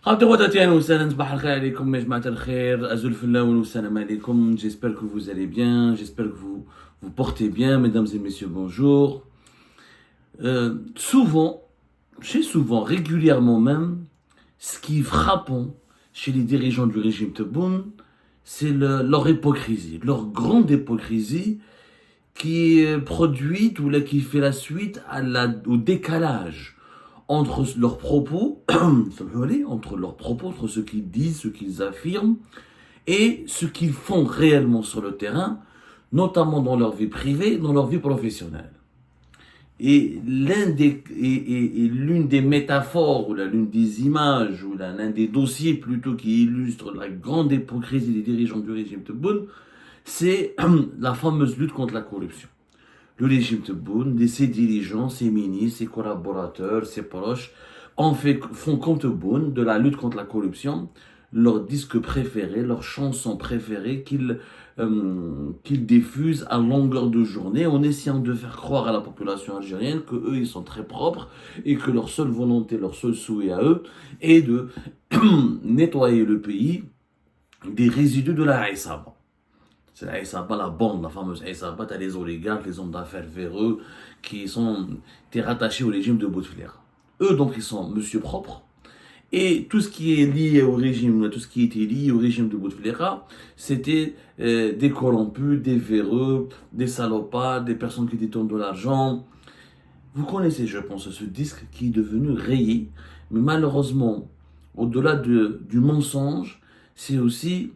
J'espère que vous allez bien, j'espère que vous portez bien, mesdames et messieurs, bonjour. Souvent, régulièrement même, ce qui est frappant chez les dirigeants du régime Tebboune, c'est leur hypocrisie, leur grande hypocrisie qui est produite ou là, qui fait la suite au décalage entre leurs propos, entre ce qu'ils disent, ce qu'ils affirment, et ce qu'ils font réellement sur le terrain, notamment dans leur vie privée, dans leur vie professionnelle. Et l'une des métaphores, ou l'une des images, ou l'un des dossiers plutôt qui illustre la grande hypocrisie des dirigeants du régime Tebboune, c'est la fameuse lutte contre la corruption. Le régime Tebboune, ses dirigeants, ses ministres, ses collaborateurs, ses proches font comme Tebboune de la lutte contre la corruption leur disque préféré, leur chanson préférée qu'ils diffusent à longueur de journée en essayant de faire croire à la population algérienne que eux ils sont très propres et que leur seule volonté, leur seul souhait à eux est de nettoyer le pays des résidus de la Aïsaba. C'est la Aïsaba, la bande, la fameuse Aïsaba, t'as les oligarques, les hommes d'affaires véreux qui sont rattachés au régime de Bouteflika. Eux donc ils sont monsieur propre. Et tout ce qui est lié au régime, tout ce qui était lié au régime de Bouteflika, c'était des corrompus, des véreux, des salopards, des personnes qui détournent de l'argent. Vous connaissez, je pense, ce disque qui est devenu rayé, mais malheureusement, au-delà du mensonge, c'est aussi,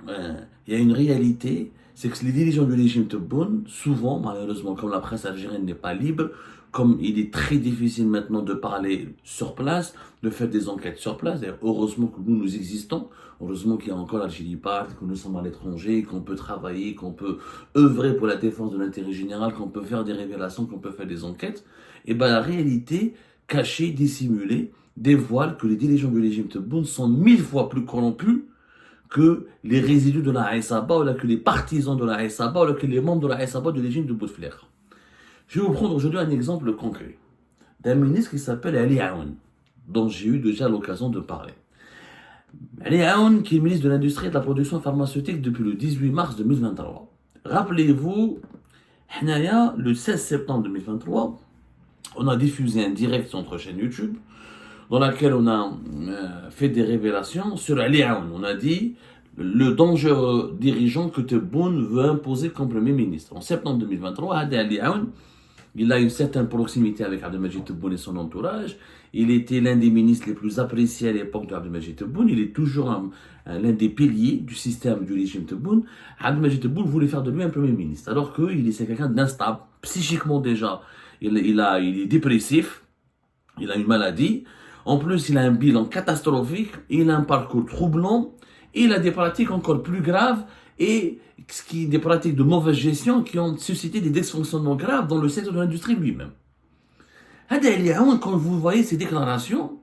il y a une réalité, c'est que les dirigeants du régime Tebboune, souvent, malheureusement, comme la presse algérienne n'est pas libre, comme il est très difficile maintenant de parler sur place, de faire des enquêtes sur place, et heureusement que nous existons, heureusement qu'il y a encore l'Algérie Part, que nous sommes à l'étranger, qu'on peut travailler, qu'on peut œuvrer pour la défense de l'intérêt général, qu'on peut faire des révélations, qu'on peut faire des enquêtes, et bien la réalité cachée, dissimulée, dévoile que les dirigeants du régime Tebboune sont 1000 fois plus corrompus que les résidus de la Aïsaba, ou là, que les partisans de la Aïsaba, ou là, que les membres de la Aïsaba du régime de Bouteflika. Je vais vous prendre aujourd'hui un exemple concret d'un ministre qui s'appelle Ali Aoun, dont j'ai eu déjà l'occasion de parler. Ali Aoun, qui est ministre de l'Industrie et de la Production pharmaceutique depuis le 18 mars 2023. Rappelez-vous, le 16 septembre 2023, on a diffusé un direct sur notre chaîne YouTube, dans laquelle on a fait des révélations sur Ali Aoun. On a dit le dangereux dirigeant que Tebboune veut imposer comme Premier ministre. En septembre 2023, Ali Aoun, il a une certaine proximité avec Abdelmadjid Tebboune et son entourage. Il était l'un des ministres les plus appréciés à l'époque de Abdelmadjid Tebboune. Il est toujours l'un des piliers du système du régime Tebboune. Abdelmadjid Tebboune voulait faire de lui un Premier ministre, alors c'est quelqu'un d'instable, psychiquement déjà. Il est dépressif, il a une maladie. En plus, il a un bilan catastrophique, il a un parcours troublant, et il a des pratiques encore plus graves et des pratiques de mauvaise gestion qui ont suscité des dysfonctionnements graves dans le secteur de l'industrie lui-même. Quand vous voyez ces déclarations,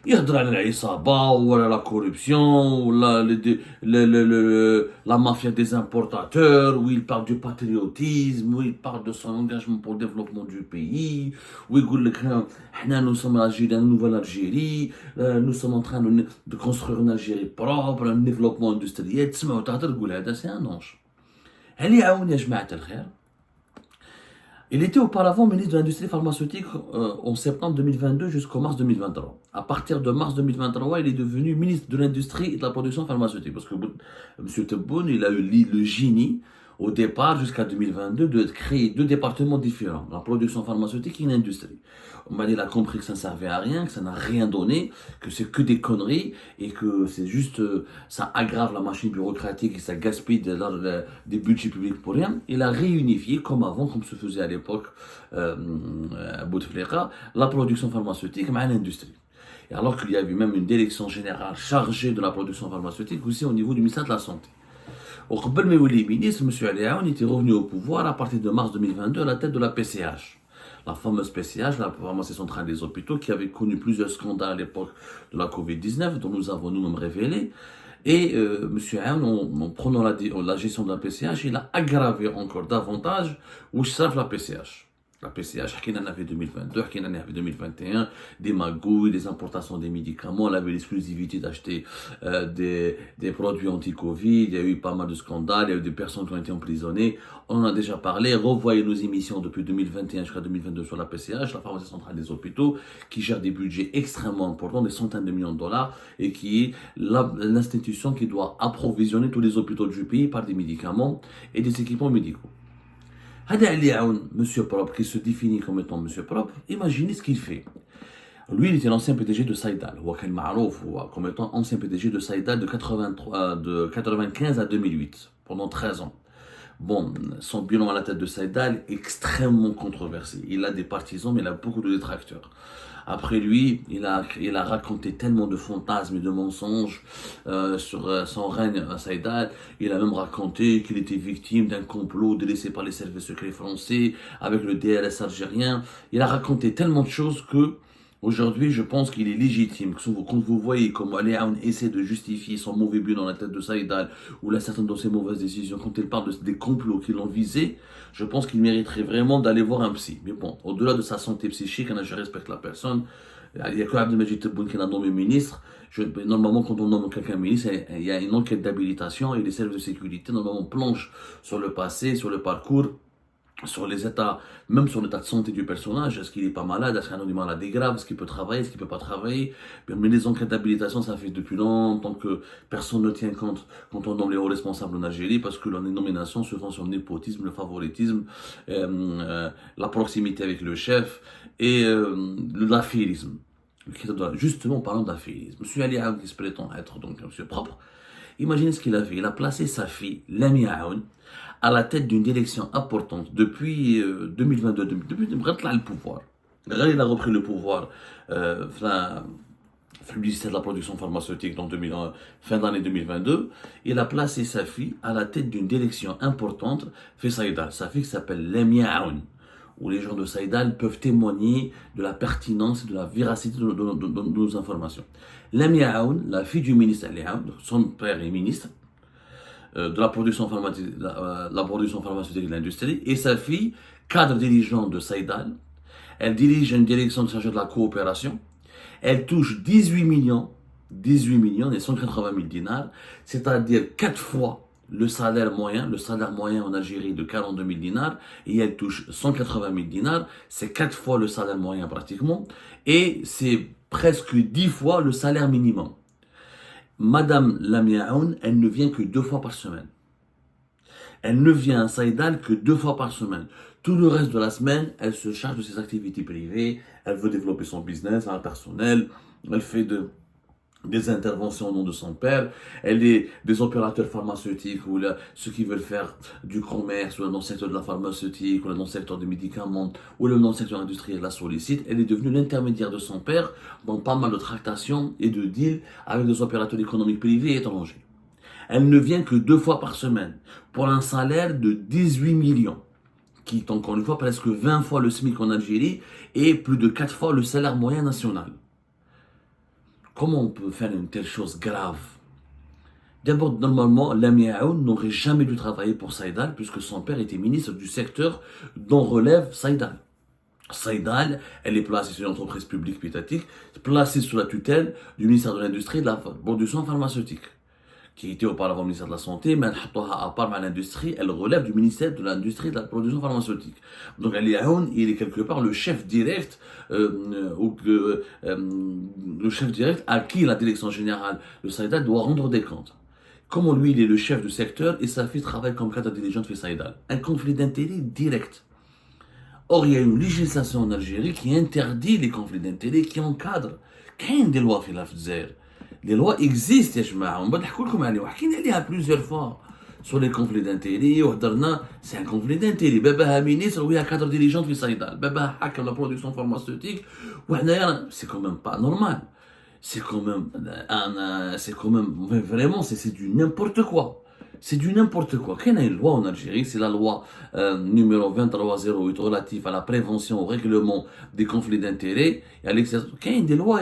يهضر على العصابة ولا la corruption, la mafia des importateurs, où il parle du patriotisme, où il parle de son engagement pour le développement du pays, où il dit que nous sommes l'Algérie, une nouvelle Algérie, nous sommes en train de construire une Algérie propre, un développement industriel. C'est un ange. Ali Aoun يا جماعة الخير. Il était auparavant ministre de l'Industrie pharmaceutique en septembre 2022 jusqu'au mars 2023. À partir de mars 2023, il est devenu ministre de l'Industrie et de la Production pharmaceutique. Parce que M. Tebboune, il a eu le génie, au départ, jusqu'à 2022, de créer deux départements différents, la production pharmaceutique et l'industrie. On m'a dit, il a compris que ça ne servait à rien, que ça n'a rien donné, que c'est que des conneries, et que c'est juste, ça aggrave la machine bureaucratique et ça gaspille des budgets publics pour rien. Il a réunifié, comme avant, comme se faisait à l'époque à Bouteflika, la production pharmaceutique avec l'industrie. Et alors qu'il y avait même une direction générale chargée de la production pharmaceutique aussi au niveau du ministère de la Santé. Au قبل ما يولي ministre, M. Ali Aoun était revenu au pouvoir à partir de mars 2022 à la tête de la PCH. La fameuse PCH, la pharmacie centrale des hôpitaux, qui avait connu plusieurs scandales à l'époque de la Covid-19, dont nous avons nous-mêmes révélé. Et M. Aoun, en prenant la gestion de la PCH, il a aggravé encore davantage où se la PCH. La PCH, qui en avait 2022, qui en avait 2021, des magouilles, des importations des médicaments, on avait l'exclusivité d'acheter des produits anti-Covid, il y a eu pas mal de scandales, il y a eu des personnes qui ont été emprisonnées, on en a déjà parlé, revoyez nos émissions depuis 2021 jusqu'à 2022 sur la PCH, la pharmacie centrale des hôpitaux, qui gère des budgets extrêmement importants, des centaines de millions de dollars, et qui est l'institution qui doit approvisionner tous les hôpitaux du pays par des médicaments et des équipements médicaux. هذا اللي يعاون Monsieur Propre, qui se définit comme étant Monsieur Propre, imaginez ce qu'il fait. Lui, il était l'ancien PDG de Saïdal, هو كان معروف comme étant ancien PDG de Saïdal de 95 à 2008, pendant 13 ans. Bon, son bilan à la tête de Saïdal est extrêmement controversé. Il a des partisans, mais il a beaucoup de détracteurs. Après lui, il a raconté tellement de fantasmes et de mensonges sur son règne à Saïdal. Il a même raconté qu'il était victime d'un complot délaissé par les services secrets français avec le DLS algérien. Il a raconté tellement de choses que aujourd'hui, je pense qu'il est légitime. Quand vous voyez comment Ali Aoun essaie de justifier son mauvais but dans la tête de Saïdal ou certaines de ses mauvaises décisions, quand il parle des complots qui l'ont visé, je pense qu'il mériterait vraiment d'aller voir un psy. Mais bon, au-delà de sa santé psychique, je respecte la personne. Il n'y a que Abdelmajid Tebboune qui l'a nommé ministre. Normalement, quand on nomme quelqu'un ministre, il y a une enquête d'habilitation et les services de sécurité, normalement, planchent sur le passé, sur le parcours, sur les états, même sur l'état de santé du personnage. Est-ce qu'il est pas malade, est-ce qu'il a une maladie grave, est-ce qu'il peut travailler, est-ce qu'il peut pas travailler. Mais les enquêtes d'habilitation, ça fait depuis longtemps que personne ne tient compte quand on nomme les hauts responsables en Algérie, parce que les nominations se font sur le népotisme, le favoritisme, la proximité avec le chef et l'affairisme. Justement, parlant d'affairisme, M. Ali Aoun, qui se prétend être donc M. Propre, imaginez ce qu'il a fait. Il a placé sa fille, Lamia Aoun, à la tête d'une direction importante depuis 2022, depuis qu'il a le pouvoir. Il a repris le pouvoir le ministère de la production pharmaceutique dans fin d'année 2022. Il a placé sa fille à la tête d'une direction importante, fait Saïdal. Sa fille qui s'appelle Lamia Aoun, où les gens de Saïdal peuvent témoigner de la pertinence et de la véracité de nos informations. Lamia Aoun, la fille du ministre Ali Aoun, son père est ministre de la production pharmaceutique, et de l'industrie, et sa fille, cadre dirigeant de Saïdal. Elle dirige une direction chargée de la coopération. Elle touche 18 millions et 180 000 dinars, c'est-à-dire 4 fois le salaire moyen en Algérie est de 42 000 dinars, et elle touche 180 000 dinars, c'est 4 fois le salaire moyen pratiquement, et c'est presque 10 fois le salaire minimum. Madame Lamia Aoun, elle ne vient que 2 fois par semaine. Elle ne vient à Saïdal que 2 fois par semaine. Tout le reste de la semaine, elle se charge de ses activités privées, elle veut développer son business, un personnel, elle fait des interventions au nom de son père, elle est des opérateurs pharmaceutiques ou ceux qui veulent faire du commerce ou dans le secteur de la pharmaceutique ou dans le secteur des médicaments ou dans le secteur industriel la sollicite. Elle est devenue l'intermédiaire de son père dans pas mal de tractations et de deals avec des opérateurs économiques privés et étrangers. Elle ne vient que 2 fois par semaine pour un salaire de 18 millions qui est encore une fois presque 20 fois le SMIC en Algérie et plus de 4 fois le salaire moyen national. Comment on peut faire une telle chose grave? D'abord, normalement, Lamia Aoun n'aurait jamais dû travailler pour Saïdal puisque son père était ministre du secteur dont relève Saïdal. Saïdal, elle est placée sur une entreprise publique pétatique, placée sous la tutelle du ministère de l'Industrie et de la production pharmaceutique, qui était auparavant ministère de la Santé, mais à part l'industrie, elle relève du ministère de l'Industrie et de la production pharmaceutique. Donc Ali Aoun, il est quelque part le chef direct, à qui la direction générale de Saïdal doit rendre des comptes. Comment lui, il est le chef du secteur et sa fille travaille comme cadre dirigeante de Saïdal. Un conflit d'intérêts direct. Or, il y a une législation en Algérie qui interdit les conflits d'intérêts, qui encadre. Qu'il y a des lois qui la font. Les lois existent, on va dire plusieurs fois sur les conflits d'intérêts. C'est un conflit d'intérêts. Baba ministre, oui, un cadre dirigeant de Saïdal. Baba hack la production pharmaceutique. C'est quand même pas normal. C'est quand même vraiment, c'est du n'importe quoi. C'est du n'importe quoi. Il y a une loi en Algérie, c'est la loi numéro 2308 relative à la prévention au règlement des conflits d'intérêts et à l'exercice. Il y a des lois,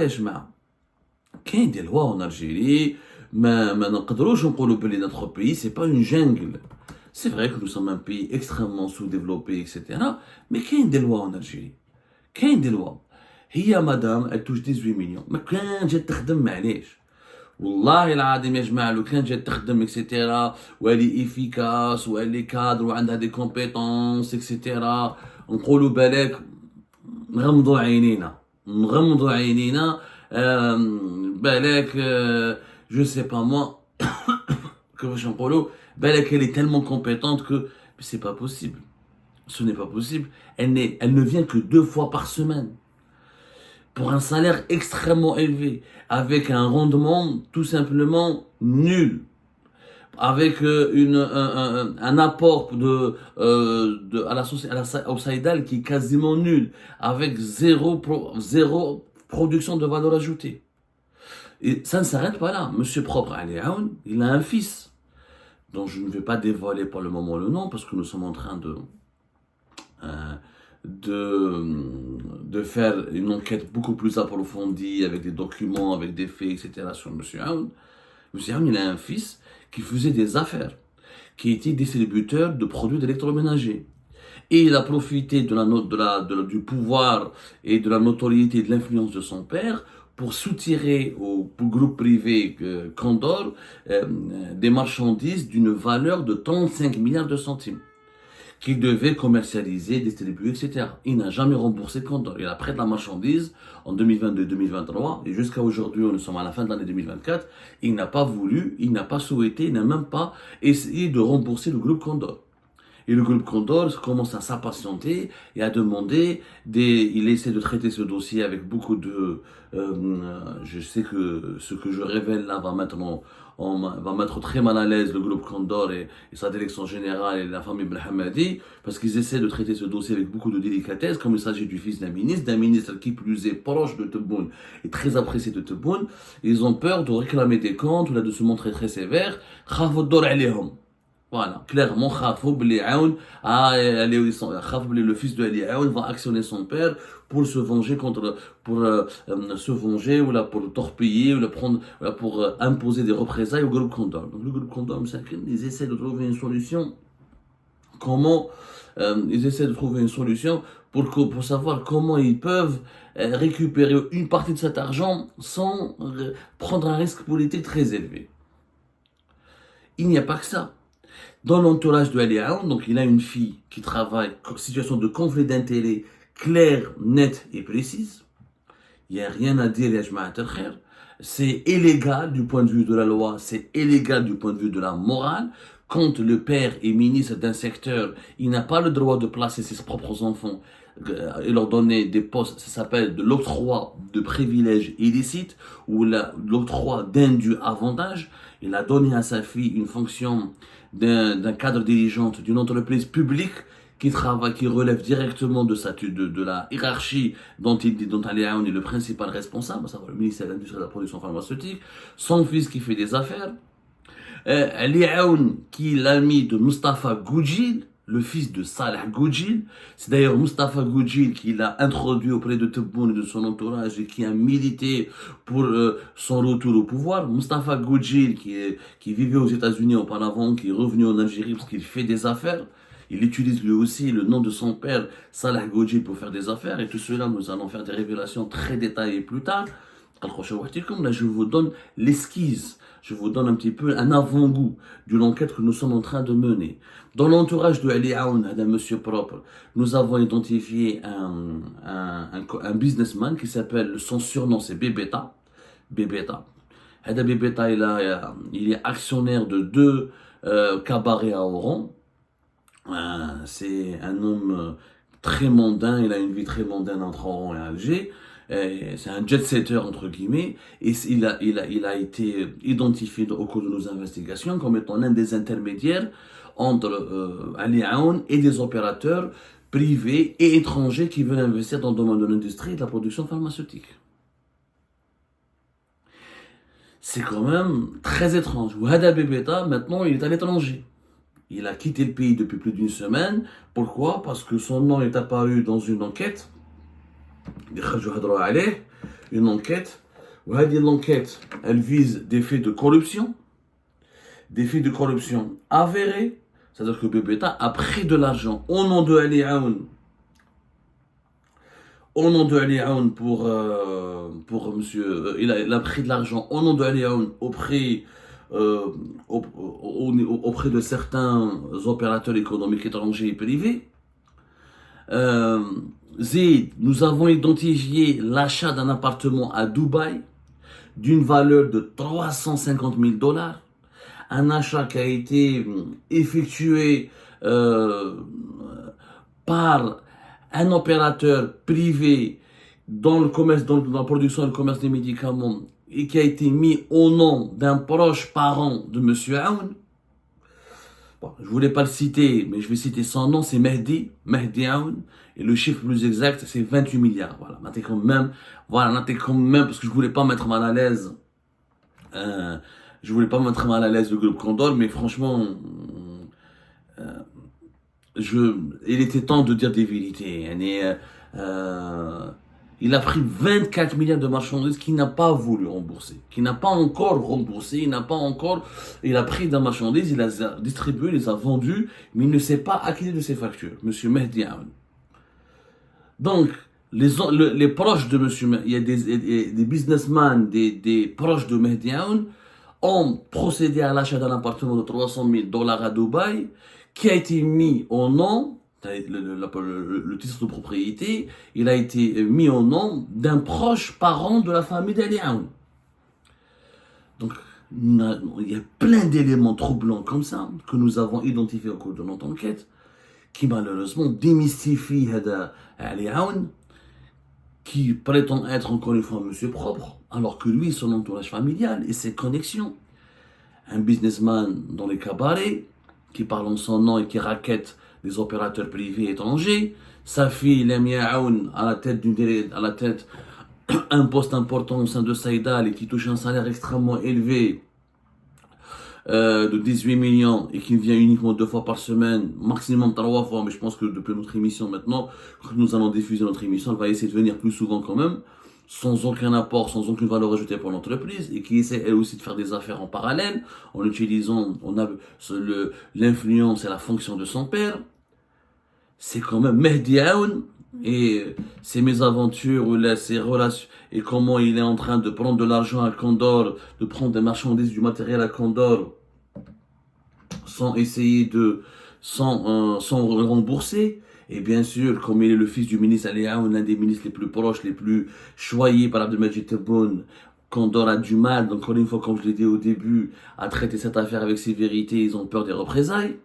كاين des lois en Algérie, ما نقدروش نقولوا بلي notre pays c'est pas une jungle. C'est vrai que nous sommes un pays extrêmement sous-développé, etc. Mais qu'il y a des lois en Algérie. Qu'il y a des lois. هي مدام elle touche 18 millions. ما كان جات تخدم معليش. والله العظيم يا جماعه لو كان جات تخدم اكسيتيرا والي افيكاس والي كادر وعندها دي كومبيتونس اكسيتيرا نقولوا بالك نغمضوا عينينا بالك جو سي با موا كيفاش نقولوا بالك elle est tellement compétente que mais c'est pas possible. Ce n'est pas possible. Elle ne vient que 2 fois par semaine. Pour un salaire extrêmement élevé, avec un rendement tout simplement nul, avec un apport au Saïdal qui est quasiment nul, avec zéro production de valeur ajoutée. Et ça ne s'arrête pas là. Monsieur Propre Ali Aoun, il a un fils, dont je ne vais pas dévoiler pour le moment le nom, parce que nous sommes en train de faire une enquête beaucoup plus approfondie avec des documents, avec des faits, etc. sur M. Aoun. M. Aoun, il a un fils qui faisait des affaires, qui était distributeur de produits d'électroménager. Et il a profité du pouvoir et de la notoriété et de l'influence de son père pour soutirer au groupe privé Condor des marchandises d'une valeur de 35 milliards de centimes, qu'il devait commercialiser, distribuer, etc. Il n'a jamais remboursé Condor. Il a prêté la marchandise en 2022-2023 et jusqu'à aujourd'hui, nous sommes à la fin de l'année 2024, il n'a pas voulu, il n'a pas souhaité, il n'a même pas essayé de rembourser le groupe Condor. Et le groupe Condor commence à s'impatienter et à demander il essaie de traiter ce dossier avec beaucoup de, je sais que ce que je révèle là va mettre très mal à l'aise le groupe Condor et sa direction générale et la famille Belhamadi, parce qu'ils essaient de traiter ce dossier avec beaucoup de délicatesse, comme il s'agit du fils d'un ministre qui plus est proche de Tebboune et très apprécié de Tebboune. Ils ont peur de réclamer des comptes ou là de se montrer très sévère. Voilà, clairement, le fils de Ali Aoun va actionner son père pour se venger se venger ou là pour torpiller ou là pour imposer des représailles au groupe Condor. Donc le groupe Condor, ils essaient de trouver une solution. Ils essaient de trouver une solution pour savoir comment ils peuvent récupérer une partie de cet argent sans prendre un risque politique très élevé. Il n'y a pas que ça. Dans l'entourage de Ali Aoun, donc il a une fille qui travaille, situation de conflit d'intérêt claire, nette et précise. Il n'y a rien à dire, ya Jama'at al-Khair. C'est illégal du point de vue de la loi, c'est illégal du point de vue de la morale. Quand le père est ministre d'un secteur, il n'a pas le droit de placer ses propres enfants et leur donner des postes, ça s'appelle de l'octroi de privilèges illicites ou l'octroi d'indus avantages. Il a donné à sa fille une fonction d'un cadre dirigeant d'une entreprise publique qui relève directement de la hiérarchie dont Ali Aoun est le principal responsable, à savoir le ministère de l'Industrie et de la Production pharmaceutique, son fils qui fait des affaires, Ali Aoun qui est l'ami de Mustafa Goudjil, le fils de Salah Goudjil. C'est d'ailleurs Mustafa Goudjil qui l'a introduit auprès de Tebboune et de son entourage et qui a milité pour son retour au pouvoir. Mustafa Goudjil qui vivait aux États-Unis auparavant, qui est revenu en Algérie parce qu'il fait des affaires. Il utilise lui aussi le nom de son père, Salah Goudjil, pour faire des affaires. Et tout cela, nous allons faire des révélations très détaillées plus tard. Là, je vous donne l'esquisse. Je vous donne un petit peu un avant-goût d'une enquête que nous sommes en train de mener. Dans l'entourage de Ali Aoun, d'un monsieur propre, nous avons identifié un businessman qui s'appelle, son surnom c'est Bébéta. Bébéta. Bébéta, il est actionnaire de 2 cabarets à Oran. C'est un homme très mondain, il a une vie très mondaine entre Oran et Alger. C'est un jet-setter entre guillemets, et il a été identifié au cours de nos investigations comme étant l'un des intermédiaires entre Ali Aoun et des opérateurs privés et étrangers qui veulent investir dans le domaine de l'industrie et de la production pharmaceutique. C'est quand même très étrange. Wahada Bébéta, maintenant, il est à l'étranger. Il a quitté le pays depuis plus d'une semaine. Pourquoi? Parce que son nom est apparu dans une enquête. Une enquête. L'enquête, elle vise des faits de corruption avérés C'est-à-dire que Bébéta a pris de l'argent au nom de Ali Aoun, pour monsieur, il a pris de l'argent au nom de Ali Aoun euh, auprès de certains opérateurs économiques étrangers et privés. Euh, Zid, nous avons identifié l'achat d'un appartement à Dubaï d'une valeur de 350 000 dollars. Un achat qui a été effectué par un opérateur privé dans le commerce, dans la production et le commerce des médicaments, et qui a été mis au nom d'un proche parent de M. Aoun. Bon, je voulais pas le citer, mais je vais citer son nom, c'est Mehdi Aoun, et le chiffre plus exact, c'est 28 milliards. Voilà, notez quand même, parce que je voulais pas mettre mal à l'aise, le groupe Condor, mais franchement, il était temps de dire des vérités. Il a pris 24 milliards de marchandises qu'il n'a pas voulu rembourser, qu'il n'a pas encore remboursé, il a pris des marchandises, il les a distribuées, il les a vendues, mais il ne s'est pas acquitté de ses factures, Monsieur Mehdi Aoun. Donc, les proches de Monsieur, il y a des businessmen, des proches de Mehdi Aoun, ont procédé à l'achat d'un appartement de 300 000 dollars à Dubaï, qui a été mis au nom, le titre de propriété, il a été mis au nom d'un proche parent de la famille d'Ali Aoun. Donc, il y a plein d'éléments troublants comme ça, que nous avons identifiés au cours de notre enquête, qui malheureusement démystifient Ali Aoun, qui prétend être encore une fois un monsieur propre, alors que lui, son entourage familial et ses connexions. Un businessman dans les cabarets, qui parle en son nom et qui raquette des opérateurs privés étrangers. Sa fille, Lamia Aoun, à la tête un poste important au sein de Saïdal et qui touche un salaire extrêmement élevé de 18 millions et qui vient uniquement 2 fois par semaine, maximum 3 fois, mais je pense que depuis notre émission maintenant, quand nous allons diffuser notre émission, elle va essayer de venir plus souvent quand même, sans aucun apport, sans aucune valeur ajoutée pour l'entreprise, et qui essaie elle aussi de faire des affaires en parallèle, en utilisant l'influence et la fonction de son père. C'est quand même Mehdi Aoun, et ses mésaventures, ou ses relations, et comment il est en train de prendre de l'argent à Condor, de prendre des marchandises, du matériel à Condor, sans rembourser. Et bien sûr, comme il est le fils du ministre Ali Aoun, l'un des ministres les plus proches, les plus choyés par Abdelmajid Tebboune, Condor a du mal, donc encore une fois, comme je l'ai dit au début, à traiter cette affaire avec sévérité, ils ont peur des représailles.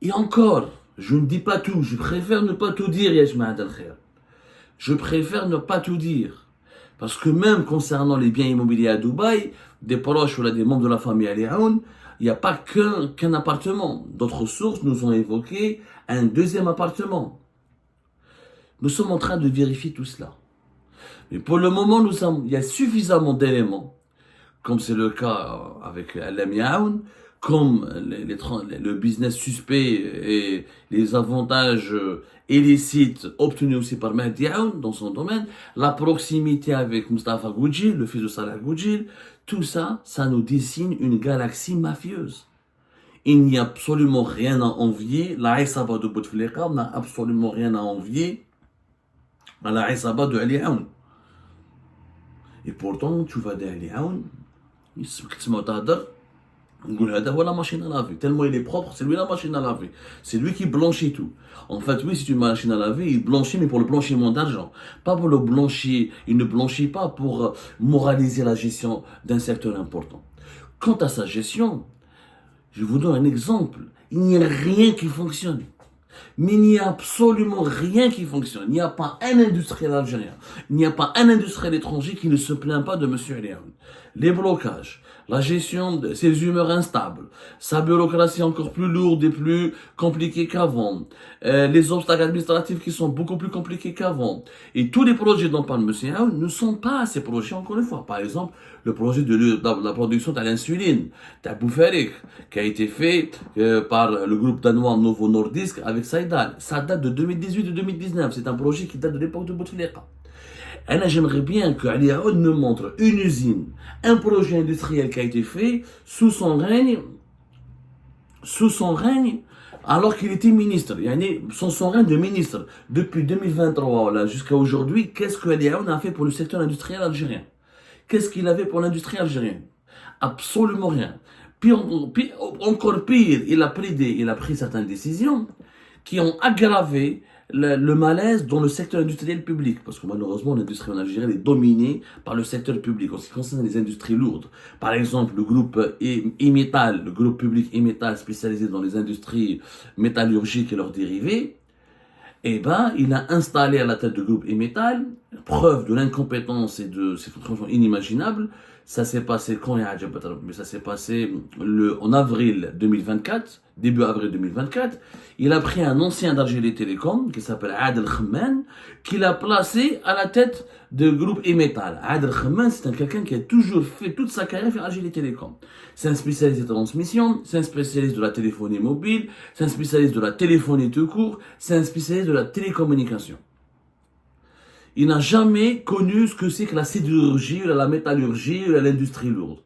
Et encore, je ne dis pas tout, je préfère ne pas tout dire, Yajma'ad al-Khair. Je préfère ne pas tout dire. Parce que même concernant les biens immobiliers à Dubaï, des proches ou des membres de la famille Ali Aoun, il n'y a pas qu'un appartement. D'autres sources nous ont évoqué un deuxième appartement. Nous sommes en train de vérifier tout cela. Mais pour le moment, il y a suffisamment d'éléments, comme c'est le cas avec Lamia Aoun, comme le business suspect et les avantages illicites obtenus aussi par Mehdi Aoun dans son domaine, la proximité avec Mustafa Goudjil, le fils de Salah Goudjil, tout ça, ça nous dessine une galaxie mafieuse. Il n'y a absolument rien à envier, la Isaba de Bouteflika n'a absolument rien à envier à la Isaba de Ali Aoun. Et pourtant, tu vas dire Ali Aoun, il se la machine à laver. Tellement il est propre, c'est lui la machine à laver. C'est lui qui blanchit tout. En fait, oui, c'est une machine à laver, il blanchit, mais pour le blanchiment d'argent. Pas pour le blanchir. Il ne blanchit pas pour moraliser la gestion d'un secteur important. Quant à sa gestion, je vous donne un exemple. Il n'y a rien qui fonctionne. Mais il n'y a absolument rien qui fonctionne. Il n'y a pas un industriel algérien, il n'y a pas un industriel étranger qui ne se plaint pas de M. Ali Aoun. Les blocages, la gestion de ses humeurs instables, sa bureaucratie encore plus lourde et plus compliquée qu'avant, les obstacles administratifs qui sont beaucoup plus compliqués qu'avant, et tous les projets dont parle M. Aoun ne sont pas ces projets, encore une fois. Par exemple, le projet de la production de l'insuline, d'Abou Farik, qui a été fait par le groupe danois Novo Nordisk avec Saïdal. Ça date de 2018 et 2019. C'est un projet qui date de l'époque de Bouteflika. Et là, j'aimerais bien que Ali Aoun nous montre une usine, un projet industriel qui a été fait sous son règne sous son règne, alors qu'il était ministre, sous son règne de ministre, depuis 2023 là, jusqu'à aujourd'hui, qu'est-ce que Ali Aoun a fait pour le secteur industriel algérien? Qu'est-ce qu'il avait pour l'industrie algérienne? Absolument rien. Encore pire, il a pris certaines décisions qui ont aggravé le malaise dans le secteur industriel public. Parce que malheureusement, l'industrie en Algérie est dominée par le secteur public. En ce qui concerne les industries lourdes, par exemple, le groupe Imetal, le groupe public Imetal spécialisé dans les industries métallurgiques et leurs dérivés, eh ben, il a installé à la tête du groupe Imetal, preuve de l'incompétence et de ces fonctions inimaginables. Ça s'est passé quand mais ça s'est passé en avril 2024, début avril 2024. Il a pris un ancien d'Algérie Télécom, qui s'appelle Adel Khamman, qu'il a placé à la tête du groupe Imetal. Adel Khamman, c'est quelqu'un qui a toujours fait toute sa carrière sur Algérie Télécom. C'est un spécialiste de transmission, c'est un spécialiste de la téléphonie mobile, c'est un spécialiste de la téléphonie tout court, c'est un spécialiste de la télécommunication. Il n'a jamais connu ce que c'est que la sidérurgie, la métallurgie, l'industrie lourde.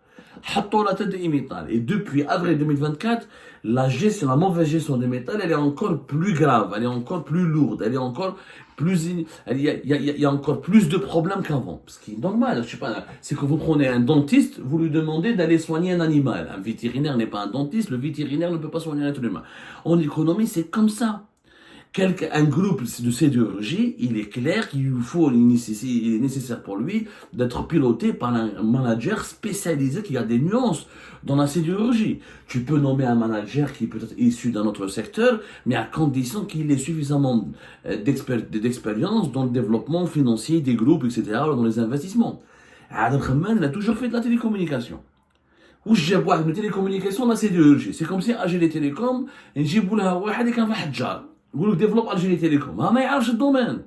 La tête de Imetal. Et depuis avril 2024, la mauvaise gestion des métals, elle est encore plus grave, elle est encore plus lourde, elle est encore plus, il y a encore plus de problèmes qu'avant. Ce qui est normal, je sais pas, c'est que vous prenez un dentiste, vous lui demandez d'aller soigner un animal. Un vétérinaire n'est pas un dentiste, le vétérinaire ne peut pas soigner un être humain. En économie, c'est comme ça. Un groupe de sidérurgie, il est clair qu'il est nécessaire pour lui d'être piloté par un manager spécialisé qui a des nuances dans la sidérurgie. Tu peux nommer un manager qui est peut-être issu d'un autre secteur, mais à condition qu'il ait suffisamment d'expérience dans le développement financier des groupes, etc., dans les investissements. Adel Khamman, il a toujours fait de la télécommunication. Ou j'ai boire de télécommunication, la sidérurgie. C'est comme si Algérie Télécom, j'ai boule à واحد كان في حجار. Vous développez Algérie Télécom. Ah, mais il y a le domaine.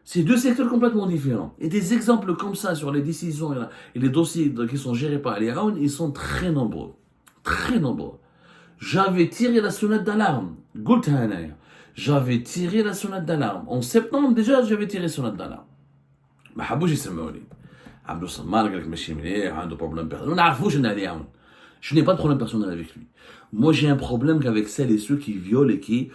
C'est deux secteurs complètement différents. Et des exemples comme ça sur les décisions et les dossiers qui sont gérés par Ali Aoun, ils sont très nombreux. Très nombreux. J'avais tiré la sonnette d'alarme. J'avais tiré la sonnette d'alarme. En septembre, déjà, j'avais tiré la sonnette d'alarme. ما حبوش يسمعوني. عبد الصمار قال لك ماشي مليح عنده بروبليم بيرسونيل. ما نعرفوش ان علي عون. Je n'ai pas de problème personnel avec lui. Moi, j'ai un problème qu'avec celles et ceux qui violent et qui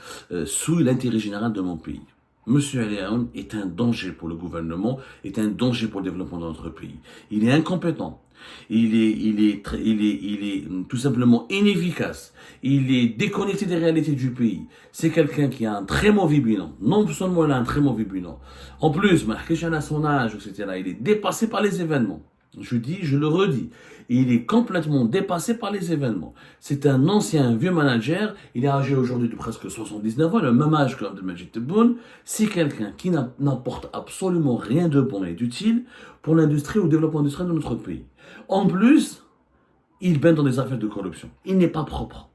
souillent l'intérêt général de mon pays. Monsieur Ali Aoun est un danger pour le gouvernement, est un danger pour le développement de notre pays. Il est incompétent. Il est tout simplement inefficace. Il est déconnecté des réalités du pays. C'est quelqu'un qui a un très mauvais bilan. Non seulement il a un très mauvais bilan. En plus, à son âge, etc., il est dépassé par les événements. Je le redis, il est complètement dépassé par les événements. C'est un ancien, vieux manager, il est âgé aujourd'hui de presque 79 ans, le même âge que Abdelmajid Tebboune. C'est quelqu'un qui n'apporte absolument rien de bon et d'utile pour l'industrie ou le développement industriel de notre pays. En plus, il baigne dans des affaires de corruption. Il n'est pas propre.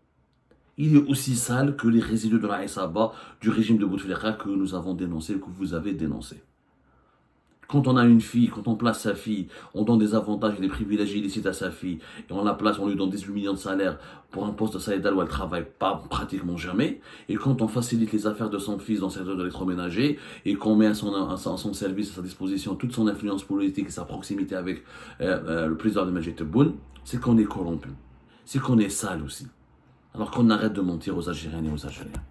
Il est aussi sale que les résidus de la Saba du régime de Bouteflika que nous avons dénoncé, que vous avez dénoncé. Quand on a une fille, quand on place sa fille, on donne des avantages et des privilèges illicites à sa fille, et on la place, on lui donne 18 millions de salaire pour un poste de salaire où elle travaille pas pratiquement jamais, et quand on facilite les affaires de son fils dans le secteur de l'électroménager, et qu'on met à son service, à sa disposition, toute son influence politique et sa proximité avec le président de Majid Tebboune, c'est qu'on est corrompu. C'est qu'on est sale aussi. Alors qu'on arrête de mentir aux Algériennes et aux Algériens.